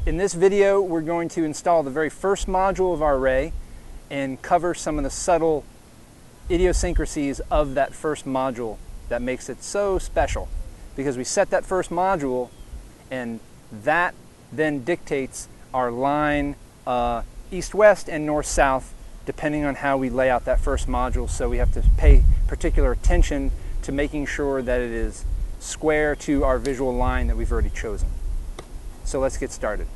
In this video, we're going to install the very first module of our array and cover some of the subtle idiosyncrasies of that first module that makes it so special. Because we set that first module and that then dictates our line east-west and north-south depending on how we lay out that first module. So we have to pay particular attention to making sure that it is square to our visual line that we've already chosen. So let's get started.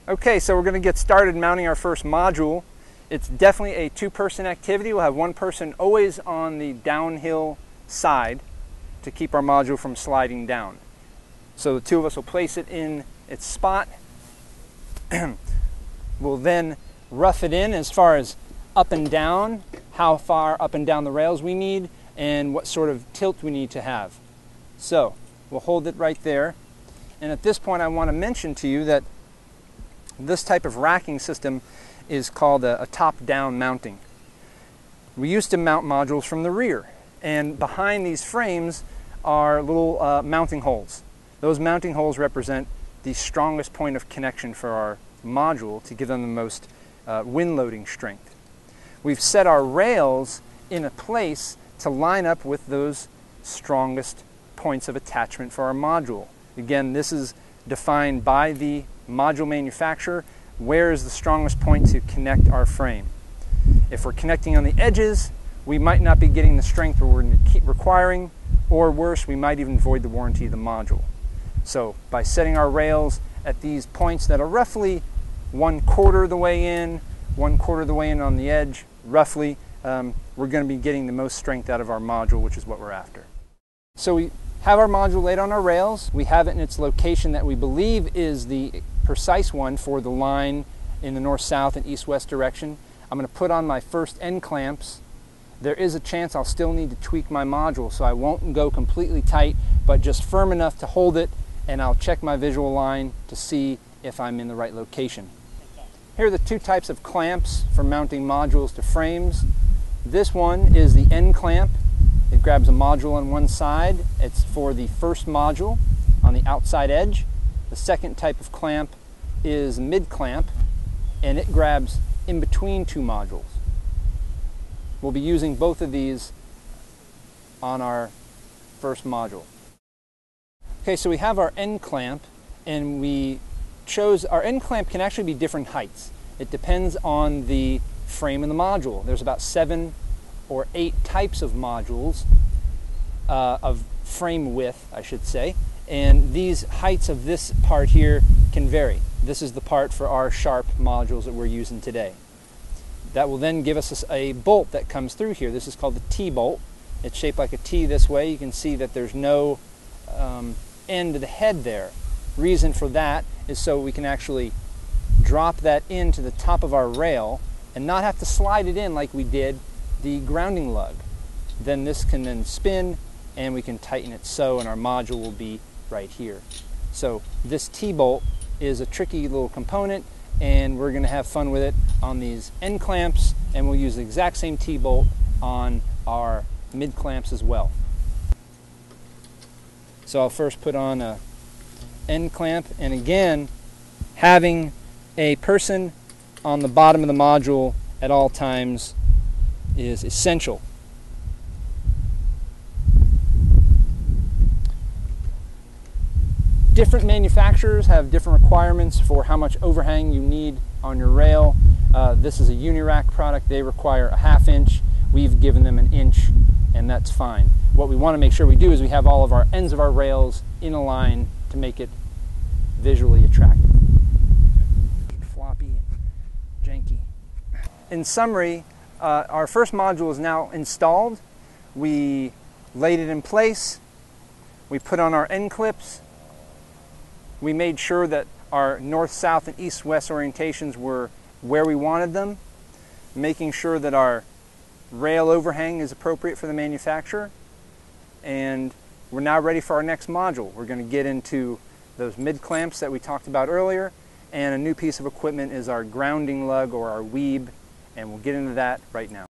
Okay, so we're going to get started mounting our first module. It's definitely a two-person activity. We'll have one person always on the downhill side to keep our module from sliding down. So the two of us will place it in its spot. We'll then rough it in as far as up and down, how far up and down the rails we need, and what sort of tilt we need to have. So we'll hold it right there. And at this point I want to mention to you that this type of racking system is called a top-down mounting. We used to mount modules from the rear, and behind these frames are little mounting holes. Those mounting holes represent the strongest point of connection for our module to give them the most wind loading strength. We've set our rails in a place to line up with those strongest points of attachment for our module. Again, this is defined by the module manufacturer. Where is the strongest point to connect our frame? If we're connecting on the edges, we might not be getting the strength we're requiring, or worse, we might even void the warranty of the module. So by setting our rails at these points that are roughly 1/4 of the way in, 1/4 of the way in on the edge, roughly, we're going to be getting the most strength out of our module, which is what we're after. So we have our module laid on our rails. We have it in its location that we believe is the precise one for the line in the north-south and east-west direction. I'm going to put on my first end clamps. There is a chance I'll still need to tweak my module, so I won't go completely tight, but just firm enough to hold it, and I'll check my visual line to see if I'm in the right location. Here are the two types of clamps for mounting modules to frames. This one is the end clamp. It grabs a module on one side. It's for the first module on the outside edge. The second type of clamp is mid clamp, and it grabs in between two modules. We'll be using both of these on our first module. Okay, so we have our end clamp, and we chose our end clamp can actually be different heights. It depends on the frame of the module. There's about 7 or 8 types of modules, of frame width, I should say, and these heights of this part here can vary. This is the part for our sharp modules that we're using today. That will then give us a bolt that comes through here. This is called the T-bolt. It's shaped like a T this way. You can see that there's no end to the head there. Reason for that is so we can actually drop that into the top of our rail and not have to slide it in like we did the grounding lug. Then this can then spin and we can tighten it so, and our module will be right here. So this T-bolt is a tricky little component, and we're going to have fun with it on these end clamps, and we'll use the exact same T-bolt on our mid clamps as well. So I'll first put on a end clamp, and again, having a person on the bottom of the module at all times is essential. Different manufacturers have different requirements for how much overhang you need on your rail. This is a Unirack product. They require a 1/2 inch. We've given them 1 inch, and that's fine. What we want to make sure we do is we have all of our ends of our rails in a line to make it visually attractive. Floppy and janky. In summary, our first module is now installed. We laid it in place. We put on our end clips. We made sure that our north, south, and east, west orientations were where we wanted them, making sure that our rail overhang is appropriate for the manufacturer, and we're now ready for our next module. We're going to get into those mid clamps that we talked about earlier, and a new piece of equipment is our grounding lug or our weeb, and we'll get into that right now.